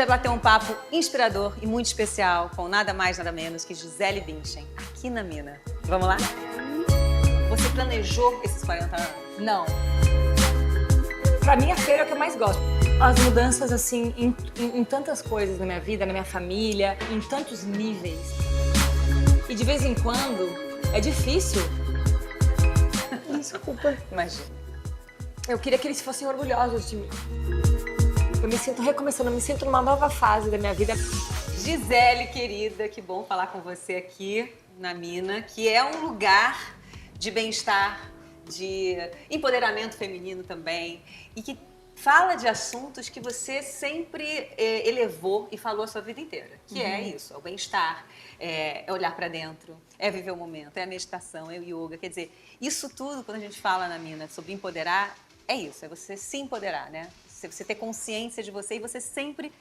vai bater um papo inspirador e muito especial com nada mais, nada menos que Gisele Bündchen, aqui na Mina. Vamos lá? Você planejou esses 40 anos? Não. Pra mim, a feira é o que eu mais gosto. As mudanças, assim, em tantas coisas na minha vida, na minha família, em tantos níveis. E de vez em quando, é difícil. Desculpa. Imagina. Eu queria que eles fossem orgulhosos de mim. Eu me sinto recomeçando, eu me sinto numa nova fase da minha vida. Gisele, querida, que bom falar com você aqui na Mina, que é um lugar de bem-estar, de empoderamento feminino também, e que fala de assuntos que você sempre elevou e falou a sua vida inteira, que é isso, é o bem-estar, é olhar para dentro, é viver o momento, é a meditação, é o yoga, quer dizer, isso tudo, quando a gente fala na Mina sobre empoderar, é isso, é você se empoderar, né? Você ter consciência de você, e você sempre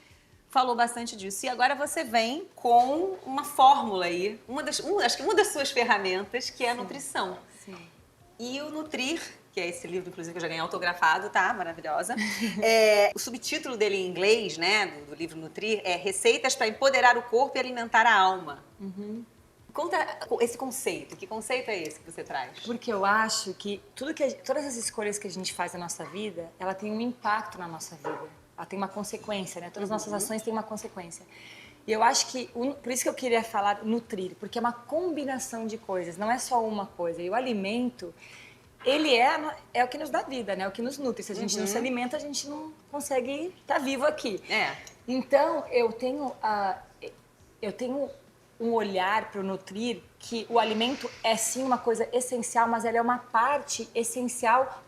falou bastante disso. E agora você vem com uma fórmula aí, acho que uma das suas ferramentas, que é a nutrição. Sim. E o Nutrir, que é esse livro, inclusive, que eu já ganhei autografado, tá? Maravilhosa. O subtítulo dele em inglês, né, do livro Nutrir, é Receitas para Empoderar o Corpo e Alimentar a Alma. Conta esse conceito. Que conceito é esse que você traz? Porque eu acho que todas as escolhas que a gente faz na nossa vida, ela tem um impacto na nossa vida. Ela tem uma consequência, né? Todas as nossas ações têm uma consequência. E eu acho que, por isso que eu queria falar nutrir, porque é uma combinação de coisas, não é só uma coisa. E o alimento, ele é o que nos dá vida, né? É o que nos nutre. Se a gente não se alimenta, a gente não consegue estar vivo aqui. Então, eu tenho um olhar para o nutrir, que o alimento é sim uma coisa essencial, mas ela é uma parte essencial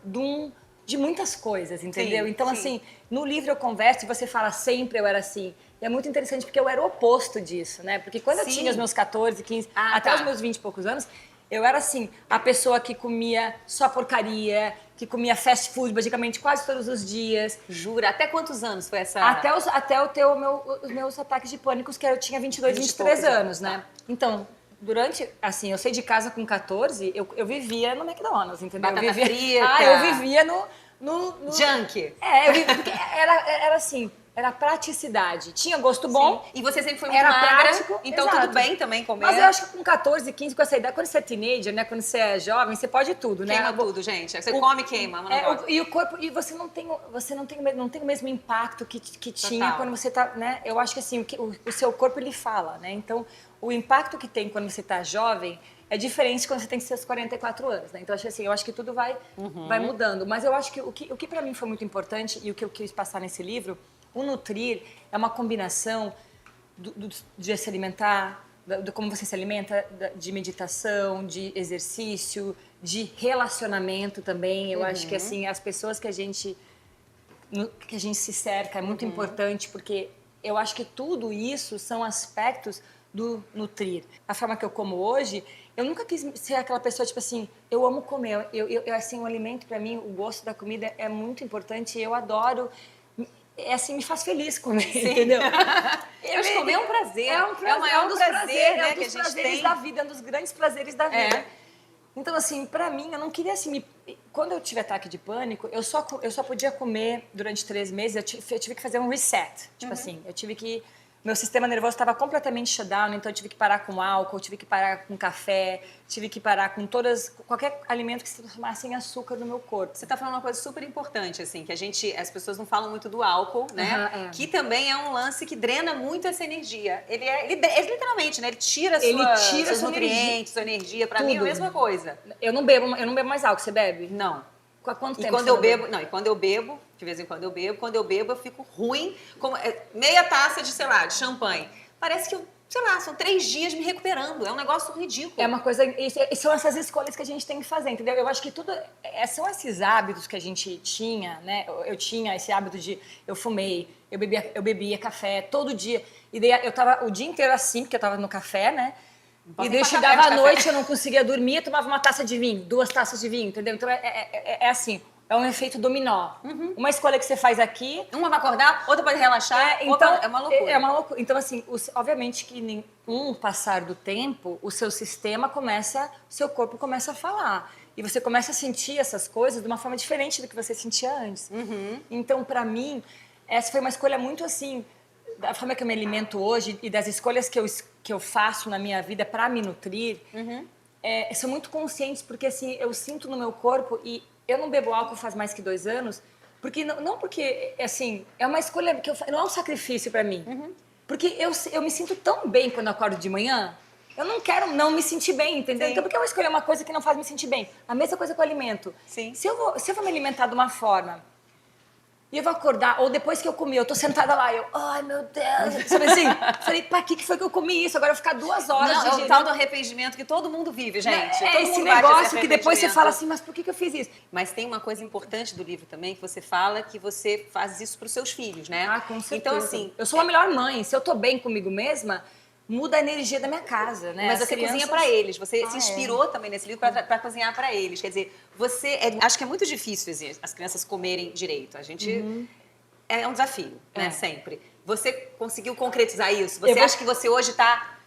de muitas coisas, entendeu? Sim, então, sim. assim, no livro eu converso e você fala sempre eu era assim. E é muito interessante porque eu era o oposto disso, né? Porque quando eu Sim. tinha os meus 14, 15, até tá. os meus 20 e poucos anos, eu era assim, a pessoa que comia só porcaria, que comia fast food basicamente quase todos os dias. Jura? Até quantos anos foi essa... Até eu ter os meus ataques de pânicos, que eu tinha 22, 20 e 23 poucos anos, né? tá. Então, assim, eu saí de casa com 14, eu vivia no McDonald's, entendeu? Batata eu vivia, frita. eu vivia no Junk. porque era assim, era praticidade. Tinha gosto bom. Sim. E você sempre foi muito Era magra, prático, então exato. tudo bem também comer. Mas eu acho que com 14, 15, com essa idade, quando você é teenager, né? Quando você é jovem, você pode tudo, né? Queima tudo, gente. Você come e queima, mas não pode. E o corpo, e você não tem o mesmo impacto que tinha Total. quando você tá, né? Eu acho que assim, o seu corpo ele fala, né? Então, o impacto que tem quando você tá jovem é diferente quando você tem seus 44 anos, né? Então, eu acho que tudo vai mudando. Mas eu acho que o que para mim foi muito importante e o que eu quis passar nesse livro, o Nutrir é uma combinação de se alimentar, de como você se alimenta, de meditação, de exercício, de relacionamento também. Eu acho que assim, as pessoas que a gente se cerca é muito importante, porque eu acho que tudo isso são aspectos do nutrir. A forma que eu como hoje, eu nunca quis ser aquela pessoa, tipo assim, eu amo comer. Assim, o alimento, para mim, o gosto da comida é muito importante. Eu adoro, assim, me faz feliz comer, entendeu? Mas comer é um prazer. É o maior dos prazeres, né, é um que a dos gente prazeres tem. da vida, é um dos grandes prazeres da vida. Então, assim, pra mim, eu não queria, assim, quando eu tive ataque de pânico, eu só podia comer durante 3 meses, eu tive que fazer um reset. Tipo assim, eu tive que... Meu sistema nervoso estava completamente shutdown, então eu tive que parar com álcool, tive que parar com café, tive que parar com qualquer alimento que se transformasse em açúcar no meu corpo. Você está falando uma coisa super importante, assim, que as pessoas não falam muito do álcool, né? Que também é um lance que drena muito essa energia. Ele literalmente, né? Ele tira seus nutrientes, sua energia. Pra mim é a mesma coisa. Eu não bebo mais álcool. Você bebe? Não. Há quanto E tempo quando você eu não bebo, não, e quando eu bebo, de vez em quando eu bebo, fico ruim, meia taça de, sei lá, de champanhe. Parece que sei lá, são 3 dias me recuperando. É um negócio ridículo. É uma coisa, e são essas escolhas que a gente tem que fazer, entendeu? Eu acho que são esses hábitos que a gente tinha, né? Eu tinha esse hábito de, eu fumei, eu bebia café todo dia. E daí eu tava o dia inteiro assim, porque eu tava no café, né? E daí chegava à noite, eu não conseguia dormir, eu tomava uma taça de vinho, 2 taças de vinho, entendeu? Então é assim, é um efeito dominó. Uma escolha que você faz aqui... Uma vai acordar, outra pode relaxar, então, é uma loucura. É uma loucura. Então, assim, obviamente que com o passar do tempo, o seu seu corpo começa a falar. E você começa a sentir essas coisas de uma forma diferente do que você sentia antes. Então, pra mim, essa foi uma escolha muito assim... da forma que eu me alimento hoje e das escolhas que eu faço na minha vida para me nutrir, são muito conscientes, porque assim, eu sinto no meu corpo, e eu não bebo álcool faz mais que 2 anos, porque não porque, assim, é uma escolha que não é um sacrifício para mim. Porque eu me sinto tão bem quando eu acordo de manhã, eu não quero não me sentir bem, entendeu? Sim. Então, por que eu vou escolher uma coisa que não faz me sentir bem? A mesma coisa com o alimento. Sim. Se eu vou me alimentar de uma forma e eu vou acordar, ou depois que eu comi, eu tô sentada lá, ai meu Deus, sabe assim? Falei, pra que foi que eu comi isso? Agora eu vou ficar 2 horas Não, é o digerindo. tal do arrependimento que todo mundo vive, gente. Todo Esse mundo bate negócio que depois você arrependimento. fala assim, mas por que eu fiz isso? Mas tem uma coisa importante do livro também, que você fala que você faz isso para os seus filhos, né? Ah, com certeza. Então, assim... Eu sou a melhor mãe. Se eu tô bem comigo mesma, muda a energia da minha casa, né? Mas As você crianças... cozinha para eles, você se é. inspirou também nesse livro para cozinhar para eles. Quer dizer, acho que é muito difícil as crianças comerem direito. A gente... É um desafio, né? Sempre. Você conseguiu concretizar isso? Você acha que você hoje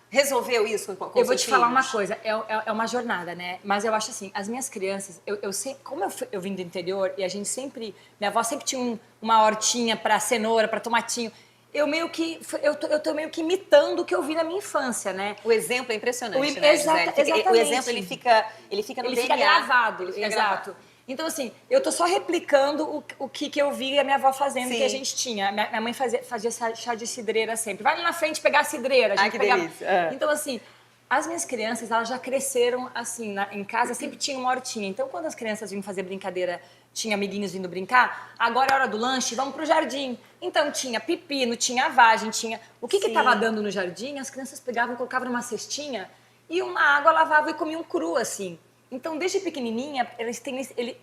resolveu isso com Eu vou seus te falar uma filhos? coisa, é uma jornada, né? Mas eu acho assim, as minhas crianças, eu sempre, como eu vim do interior e a gente sempre, minha avó sempre tinha uma hortinha para cenoura, para tomatinho. Eu tô meio que imitando o que eu vi na minha infância, né? O exemplo é impressionante, né, Gisele? Exatamente. O exemplo, ele fica no Ele DNA. fica gravado, Ele fica exato. gravado. Então, assim, eu tô só replicando o que eu vi a minha avó fazendo, Sim. que a gente tinha. Minha mãe fazia chá de cidreira sempre. Vai lá na frente pegar a cidreira. A gente Que pegava... delícia. É. Então, assim, as minhas crianças, elas já cresceram, assim, em casa sempre tinha uma hortinha. Então, quando as crianças vinham fazer brincadeira, tinha amiguinhos vindo brincar, agora é hora do lanche, vamos pro jardim. Então, tinha pepino, tinha vagem, tinha... O que tava dando no jardim, as crianças pegavam, colocavam numa cestinha e uma água, lavavam e comiam cru, assim. Então, desde pequenininha,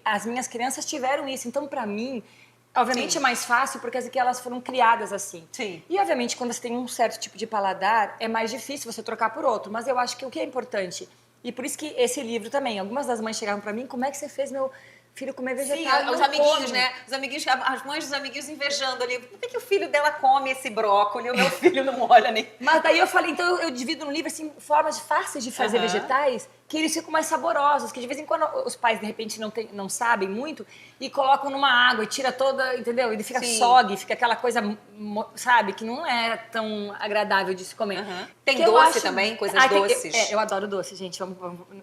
as minhas crianças tiveram isso. Então, para mim, obviamente é mais fácil porque elas foram criadas assim. Sim. E, obviamente, quando você tem um certo tipo de paladar, é mais difícil você trocar por outro. Mas eu acho que o que é importante, e por isso que esse livro também, algumas das mães chegavam para mim, como é que você fez meu filho comer vegetal? Sim, os amiguinhos, né? Os amiguinhos, as mães dos amiguinhos invejando ali. Por que o filho dela come esse brócolis e o meu filho não olha nem... Mas daí eu falei, então eu divido no livro, assim, formas fáceis de fazer vegetais, que eles ficam mais saborosos, que de vez em quando os pais, de repente, não sabem muito, e colocam numa água e tira toda, entendeu? Ele fica soggy, fica aquela coisa, sabe, que não é tão agradável de se comer. Tem que doce também, coisas doces. Eu adoro doce, gente.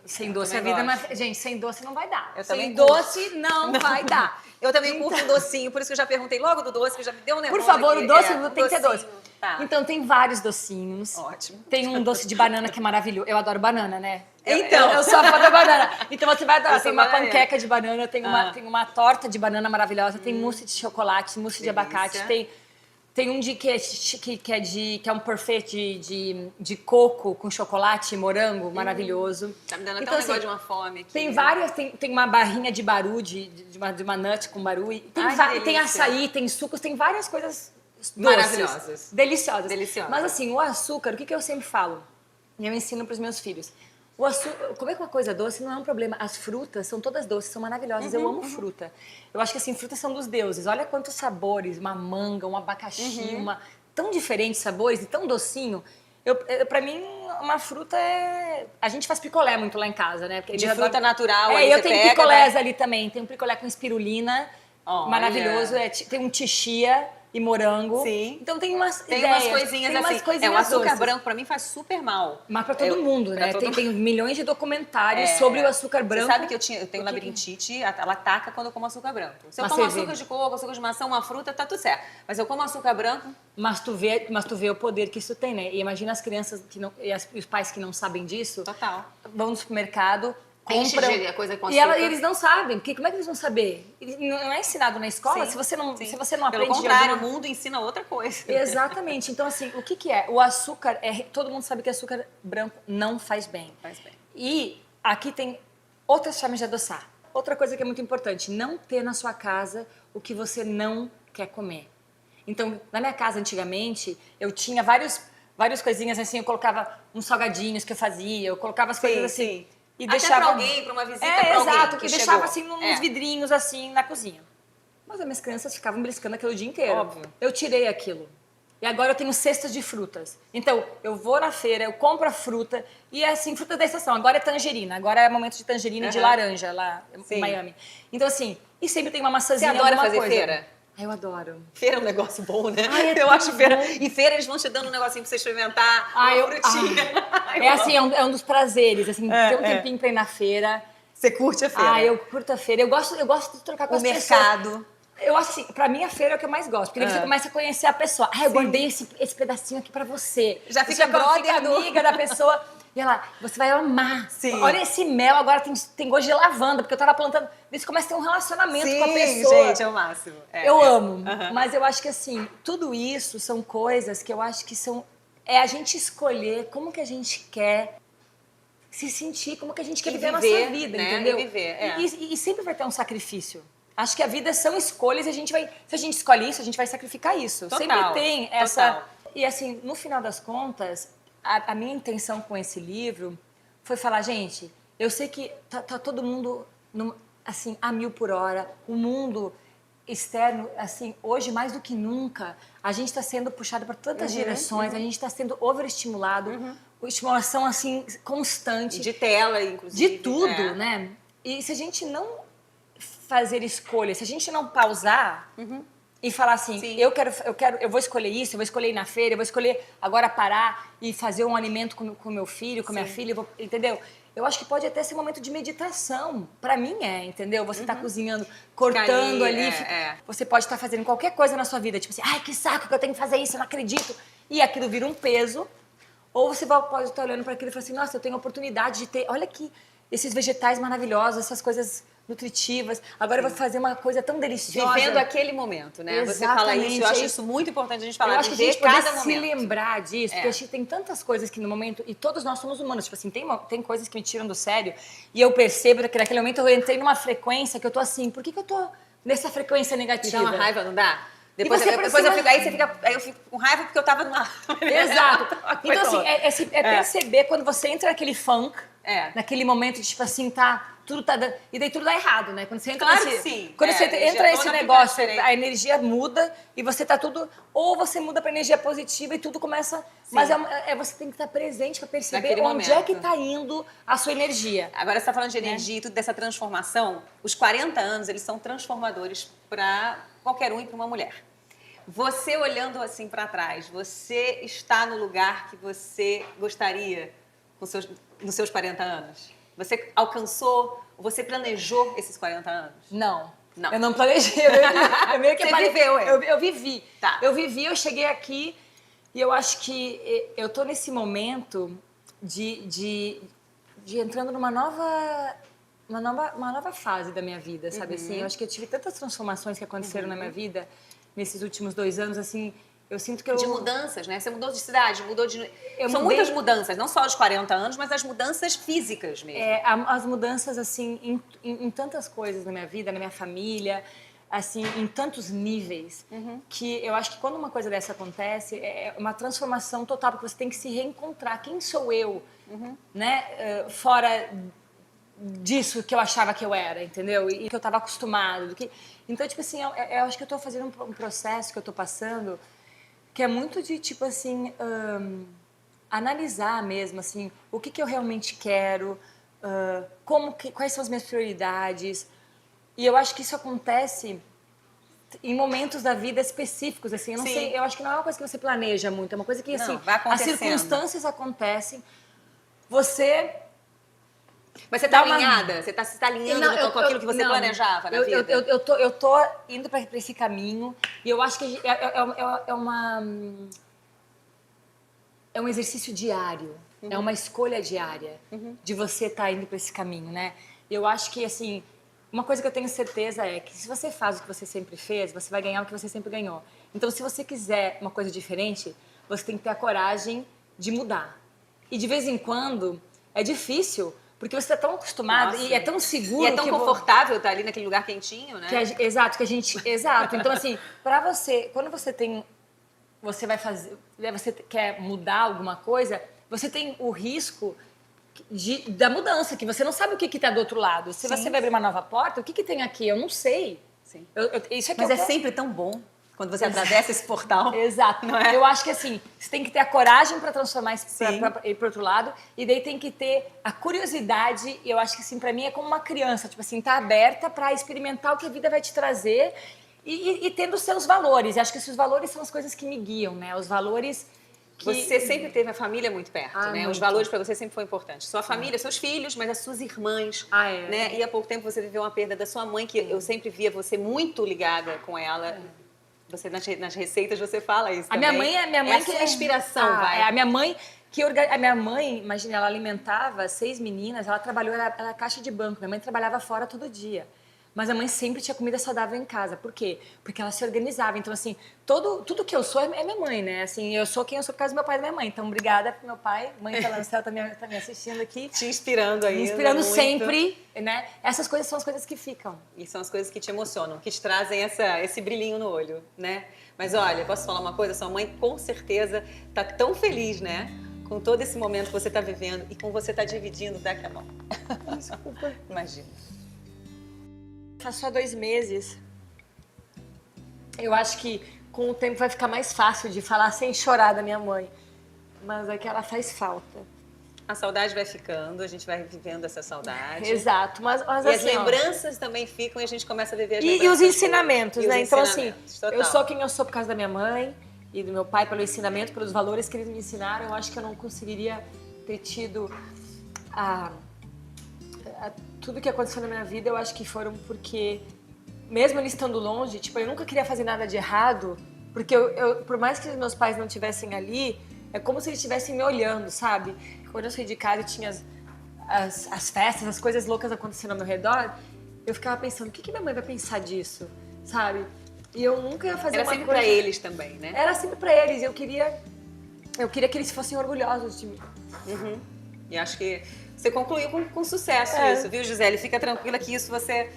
Sem doce a vida, mas, gente, sem doce não vai dar. Eu sem também doce não vai dar. Eu também curto um docinho, por isso que eu já perguntei logo do doce, que já me deu um negócio. Por favor, aqui. o doce tem que ter docinho. doce. Tá. Então, tem vários docinhos. Ótimo. Tem um doce de banana que é maravilhoso. Eu adoro banana, né? Então. Eu sou a fã da banana. Então, você vai adorar. Eu Tem sou uma bananeira. panqueca de banana, tem uma torta de banana maravilhosa, tem mousse de chocolate, mousse de abacate, tem um que é um parfait de coco com chocolate e morango maravilhoso. Tá me dando até Então, um assim, negócio de uma fome aqui. tem várias, tem uma barrinha de baru, de uma nut com baru. Tem açaí, tem sucos, tem várias coisas doces, Maravilhosas. deliciosas. Mas assim, o açúcar, o que eu sempre falo? E eu ensino para os meus filhos. O açúcar, comer uma coisa doce não é um problema. As frutas são todas doces, são maravilhosas. Eu amo fruta. Eu acho que assim, frutas são dos deuses. Olha quantos sabores, uma manga, um abacaxi, tão diferentes sabores e tão docinho. Pra mim, uma fruta é... A gente faz picolé muito lá em casa, né? Porque De fruta natural, aí eu eu tenho picolés ali também. Tem um picolé com espirulina, maravilhoso. Tem um tixia e morango. Sim. Então tem umas coisinhas tem assim. umas coisinhas o açúcar doces. branco pra mim faz super mal. Mas pra todo mundo, né? Tem milhões de documentários sobre o açúcar branco. Você sabe que eu tenho labirintite, ela ataca quando eu como açúcar branco. Se eu como açúcar de coco, açúcar de maçã, uma fruta, tá tudo certo. Mas eu como açúcar branco... Mas tu vê o poder que isso tem, né? E imagina as crianças e os pais que não sabem disso. Total. Vão no supermercado, Enche compram... de coisa com E açúcar. eles não sabem. Porque como é que eles vão saber? Não é ensinado na escola. Sim, se você não aprende... Pelo contrário, o mundo ensina outra coisa. Exatamente. Então, assim, o que é? O açúcar, todo mundo sabe que açúcar branco não faz bem. Faz bem. E aqui tem outras formas de adoçar. Outra coisa que é muito importante, não ter na sua casa o que você não quer comer. Então, na minha casa, antigamente, eu tinha várias coisinhas assim, eu colocava uns salgadinhos que eu fazia, eu colocava as coisas assim. Sim. E até deixava... pra alguém, pra uma visita, pra alguém exato, que e chegou. deixava assim nos vidrinhos, assim, na cozinha. Mas as minhas crianças ficavam beliscando aquilo o dia inteiro. Óbvio. Eu tirei aquilo. E agora eu tenho cestas de frutas. Então, eu vou na feira, eu compro a fruta, e é assim, fruta da estação. Agora é tangerina, agora é momento de tangerina e de laranja lá em Miami. Então, assim, e sempre tem uma maçãzinha, Você adora alguma fazer coisa. feira? Eu adoro. Feira é um negócio bom, né? Ai, é eu tão acho feira. bom. E feira eles vão te dando um negocinho pra você experimentar, uma frutinha. É assim, é um dos prazeres, assim, ter um tempinho pra ir na feira. Você curte a feira? Eu curto a feira. Eu gosto de trocar com O as mercado. pessoas. Eu acho assim, pra mim a feira é o que eu mais gosto, porque daí você começa a conhecer a pessoa. Eu guardei esse pedacinho aqui pra você. Já Você fica brother fica amiga da pessoa. E ela, você vai amar. Sim. Olha esse mel, agora tem gosto de lavanda, porque eu tava plantando. Daí você começa a ter um relacionamento Sim, com a pessoa. gente, é o máximo. Eu amo. Uhum. Mas eu acho que assim, tudo isso são coisas que eu acho que são. É a gente escolher como que a gente quer se sentir, como que a gente quer viver a nossa vida, né? entendeu? E viver, e sempre vai ter um sacrifício. Acho que a vida são escolhas e a gente vai. Se a gente escolhe isso, a gente vai sacrificar isso. Total, sempre tem essa. total. E assim, no final das contas, a minha intenção com esse livro foi falar, gente, eu sei que tá todo mundo assim, a 1000 por hora, o mundo externo, assim, hoje mais do que nunca, a gente está sendo puxado para tantas direções, a gente está sendo overestimulado, estimulação assim constante. De tela, inclusive. De tudo, né? E se a gente não fazer escolha, se a gente não pausar e falar assim, Sim. eu vou escolher isso, eu vou escolher ir na feira, eu vou escolher agora parar e fazer um alimento com meu filho, com minha filha, entendeu? Eu acho que pode até ser um momento de meditação. Pra mim entendeu? Você tá cozinhando, cortando ali. Você pode estar fazendo qualquer coisa na sua vida. Tipo assim, ai, que saco que eu tenho que fazer isso, eu não acredito. E aquilo vira um peso. Ou você pode estar olhando para aquilo e falar assim, nossa, eu tenho a oportunidade de ter, olha aqui, esses vegetais maravilhosos, essas coisas nutritivas. Agora eu vou fazer uma coisa tão deliciosa. Vivendo aquele momento, né? Exatamente. Você fala isso, eu acho isso muito importante a gente falar. Eu acho que a gente cada poder se momento. lembrar disso, porque a gente tem tantas coisas que no momento, e todos nós somos humanos, tipo assim, tem coisas que me tiram do sério, e eu percebo que naquele momento eu entrei numa frequência que eu tô assim, por que eu tô nessa frequência Me negativa? dá uma raiva, não dá? Depois eu fico com raiva porque eu tava numa... Exato. Então, assim, perceber quando você entra naquele funk, naquele momento de, tipo assim, tudo tá dando... E daí tudo dá errado, né? Quando você entra Claro que sim. Quando você entra nesse negócio, diferente. a energia muda e você tá tudo... Ou você muda pra energia positiva e tudo começa... Sim. Mas você tem que estar presente pra perceber Naquele onde momento. é que tá indo a sua energia. Agora você tá falando de energia e tudo dessa transformação. Os 40 anos, eles são transformadores para qualquer um e para uma mulher. Você olhando assim para trás, você está no lugar que você gostaria nos seus 40 anos? Você alcançou, você planejou esses 40 anos? Não. Não. Eu não planejei. Eu meio que Você viveu, eu vivi. Tá. Eu vivi, eu cheguei aqui e eu acho que eu tô nesse momento de entrando numa nova fase da minha vida, sabe assim? Eu acho que eu tive tantas transformações que aconteceram na minha vida nesses últimos 2 anos, assim, eu sinto que eu... De mudanças, né? Você mudou de cidade, mudou de... São mudei- muitas mudanças, não só aos 40 anos, mas as mudanças físicas mesmo. as mudanças, assim, em tantas coisas na minha vida, na minha família, assim, em tantos níveis, que eu acho que quando uma coisa dessa acontece, é uma transformação total, porque você tem que se reencontrar. Quem sou eu, né? Fora disso que eu achava que eu era, entendeu? E que eu estava acostumado. Então, tipo assim, eu acho que eu estou fazendo um processo que eu estou passando que é muito de, tipo assim, analisar mesmo, assim, o que eu realmente quero, quais são as minhas prioridades. E eu acho que isso acontece em momentos da vida específicos, assim, eu não Sim. sei, eu acho que não é uma coisa que você planeja muito, é uma coisa que, assim, vai as acontecendo. circunstâncias acontecem, você... Mas você tá Dá uma- alinhada? Você tá se alinhando Não, com aquilo que você não. planejava na vida? Eu tô indo para esse caminho e eu acho que é um exercício diário, é uma escolha diária de você estar indo para esse caminho, né? Eu acho que, assim, uma coisa que eu tenho certeza é que se você faz o que você sempre fez, você vai ganhar o que você sempre ganhou. Então, se você quiser uma coisa diferente, você tem que ter a coragem de mudar. E de vez em quando é difícil, porque você está tão acostumado Nossa. e é tão seguro. E é tão confortável estar ali naquele lugar quentinho, né? Exato. Então, assim, para você, quando você vai fazer, você quer mudar alguma coisa, você tem o risco da mudança, que você não sabe o que está do outro lado. Se você vai abrir uma nova porta, o que tem aqui? Eu não sei. Sim. Isso é que Mas é sempre tão bom quando você atravessa esse portal. Exato. Não é? Eu acho que assim, você tem que ter a coragem para transformar isso Sim. para ir pro outro lado, e daí tem que ter a curiosidade, e eu acho que assim, para mim é como uma criança, tipo assim, tá aberta para experimentar o que a vida vai te trazer E tendo os seus valores. Acho que esses valores são as coisas que me guiam, né? Os valores que... Você sempre teve a família muito perto, né? Muito. Os valores para você sempre foram importantes. Sua família, seus filhos, mas as suas irmãs, né? E há pouco tempo você viveu uma perda da sua mãe, que eu sempre via você muito ligada com ela. Você nas receitas você fala isso também. A minha mãe é a sua inspiração, vai. A minha mãe a minha mãe, imagina, ela alimentava 6 meninas, ela trabalhou, ela era caixa de banco. Minha mãe trabalhava fora todo dia. Mas a mãe sempre tinha comida saudável em casa. Por quê? Porque ela se organizava. Então, assim, tudo que eu sou é minha mãe, né? Assim, eu sou quem eu sou por causa do meu pai e da minha mãe. Então, obrigada pro meu pai. Mãe pela Ancel tá me assistindo aqui. Te inspirando aí. Me inspirando sempre, né? Essas coisas são as coisas que ficam. E são as coisas que te emocionam, que te trazem esse brilhinho no olho, né? Mas olha, posso falar uma coisa? Sua mãe com certeza tá tão feliz, né? Com todo esse momento que você tá vivendo e com você tá dividindo, daqui a mão. Desculpa. Imagina. Faz só 2 meses. Eu acho que com o tempo vai ficar mais fácil de falar sem chorar da minha mãe. Mas é que ela faz falta. A saudade vai ficando, a gente vai vivendo essa saudade. Exato. Mas E assim, as lembranças também ficam e a gente começa a viver as E lembranças. os ensinamentos, né? Então, assim, total. eu sou quem eu sou por causa da minha mãe e do meu pai, pelo ensinamento, pelos valores que eles me ensinaram. Eu acho que eu não conseguiria ter tido tudo que aconteceu na minha vida. Eu acho que foram porque, mesmo eles estando longe, tipo, eu nunca queria fazer nada de errado, porque por mais que os meus pais não estivessem ali, é como se eles estivessem me olhando, sabe? Quando eu saí de casa e tinha as festas, as coisas loucas acontecendo ao meu redor, eu ficava pensando, o que minha mãe vai pensar disso, sabe? E eu nunca ia fazer Era uma sempre coisa... pra eles também, né? Era sempre pra eles. Eu queria que eles fossem orgulhosos de mim. Uhum. E acho que você concluiu com sucesso isso, viu, Gisele? Fica tranquila que isso você...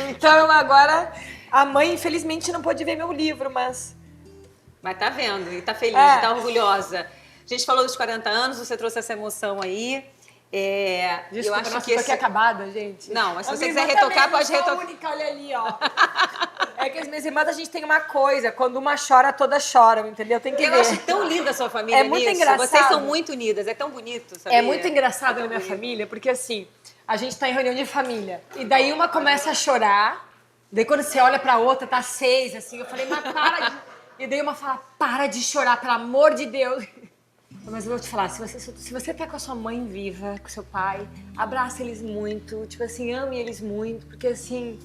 Então, agora, a mãe, infelizmente, não pôde ver meu livro, mas... Mas tá vendo e tá feliz, tá orgulhosa. A gente falou dos 40 anos, você trouxe essa emoção aí. Desculpa, eu acho nossa, que tô aqui acabada, gente. Não, mas se As você minhas quiser irmãs retocar, também, pode eu sou a retocar. única, olha ali, ó. É que as minhas irmãs, a gente tem uma coisa, quando uma chora, todas choram, entendeu? Tem que ver. Eu acho tão linda a sua família É muito nisso. engraçado. Vocês são muito unidas, é tão bonito, sabia? É muito engraçado na minha família, porque assim, a gente tá em reunião de família, e daí uma começa a chorar, daí quando você olha pra outra, tá 6, assim, eu falei, mas para de... E daí uma fala, para de chorar, pelo amor de Deus. Mas eu vou te falar, se você tá com a sua mãe viva, com seu pai, abraça eles muito, tipo assim, ame eles muito, porque assim,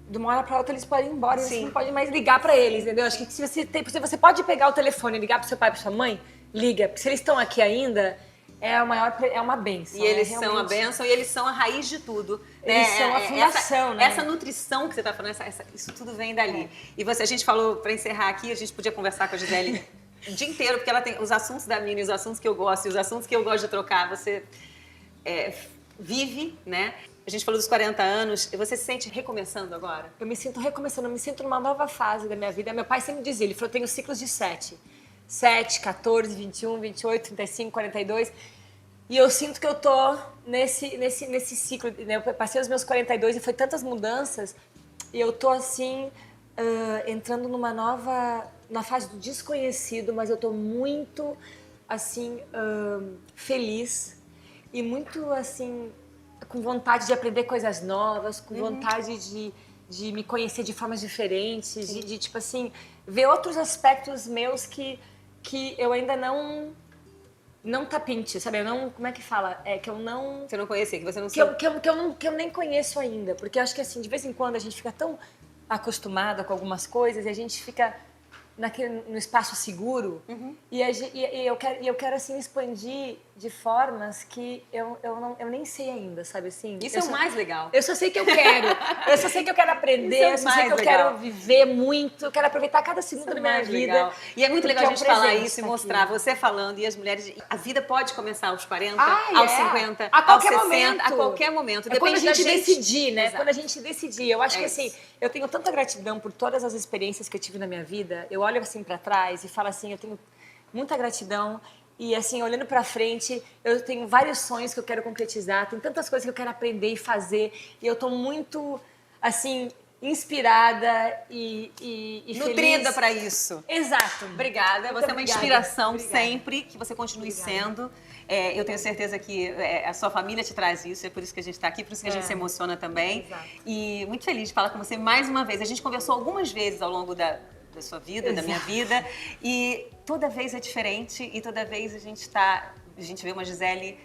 de uma hora pra outra eles podem ir embora, e você não pode mais ligar pra eles, entendeu? Acho que se você pode pegar o telefone e ligar pro seu pai e pra sua mãe, liga, porque se eles estão aqui ainda, é uma bênção. E eles são a bênção e eles são a raiz de tudo. Eles são a fundação, né? Essa nutrição que você tá falando, isso tudo vem dali. E a gente falou, pra encerrar aqui, a gente podia conversar com a Gisele o dia inteiro, porque ela tem os assuntos da Mina, os assuntos que eu gosto e os assuntos que eu gosto de trocar. Você vive, né? A gente falou dos 40 anos. Você se sente recomeçando agora? Eu me sinto recomeçando, eu me sinto numa nova fase da minha vida. Meu pai sempre dizia, ele falou, eu tenho ciclos de 7. 7, 14, 21, 28, 35, 42. E eu sinto que eu tô nesse ciclo, né? Eu passei os meus 42 e foi tantas mudanças. E eu tô assim, entrando na fase do desconhecido, mas eu tô muito, assim, feliz e muito, assim, com vontade de aprender coisas novas, com vontade de me conhecer de formas diferentes, de, tipo assim, ver outros aspectos meus que eu ainda não tapinte, sabe? Eu não, como é que fala? Que eu não... Você não conhecia, que você não sabe. Que eu nem conheço ainda, porque eu acho que, assim, de vez em quando a gente fica tão acostumada com algumas coisas e a gente fica no espaço seguro e eu quero assim expandir de formas que eu nem sei ainda, sabe assim? Isso é o mais legal. Eu só sei que eu quero. Eu só sei que eu quero aprender, eu só sei que eu quero viver muito, eu quero aproveitar cada segundo da minha vida. Legal. E é muito legal a gente falar isso e mostrar, aqui. Você falando e as mulheres, a vida pode começar aos 40, aos aos 50, a aos qualquer 60, momento. a qualquer momento. É quando a gente decidir, né? Exato. Quando a gente decidir. Eu acho que assim, isso. eu tenho tanta gratidão por todas as experiências que eu tive na minha vida. Eu olho assim pra trás e falo assim, eu tenho muita gratidão. E assim, olhando pra frente, eu tenho vários sonhos que eu quero concretizar, tem tantas coisas que eu quero aprender e fazer, e eu tô muito, assim, inspirada e nutrida feliz. para isso. Exato. Obrigada, você é uma inspiração sempre, que você continue sendo. Eu tenho certeza que a sua família te traz isso, é por isso que a gente está aqui, por isso que a gente se emociona também. Exato. E muito feliz de falar com você mais uma vez. A gente conversou algumas vezes ao longo da sua vida, da minha vida, e toda vez é diferente e toda vez a gente vê uma Gisele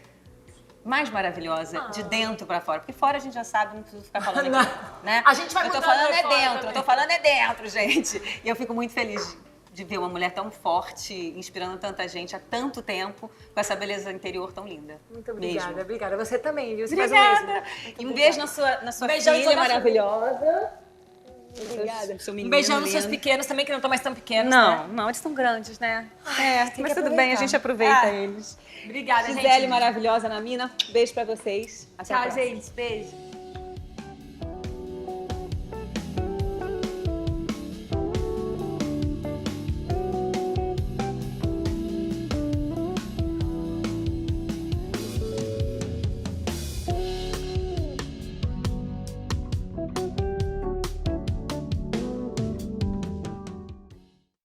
mais maravilhosa, de dentro pra fora. Porque fora a gente já sabe, não preciso ficar falando aqui, né? A gente vai Eu tô mudando falando pra fora dentro, também. eu tô falando dentro, gente. E eu fico muito feliz de ver uma mulher tão forte, inspirando tanta gente há tanto tempo, com essa beleza interior tão linda. Muito obrigada, Mesmo. obrigada. Você também, viu? Você faz o mesmo. Obrigada. E um beijo na sua Beijão em filha toda a maravilhosa. Obrigada. Seu Um menino beijão nos seus lindo. pequenos também, que não estão mais tão pequenos, Não, né? não, eles estão grandes, né? tem Mas que tudo bem, a aproveitar. gente aproveita Ah, eles. Obrigada, Gisele gente. maravilhosa na mina. Beijo pra vocês. Até a Tchau, próxima. gente. Beijo.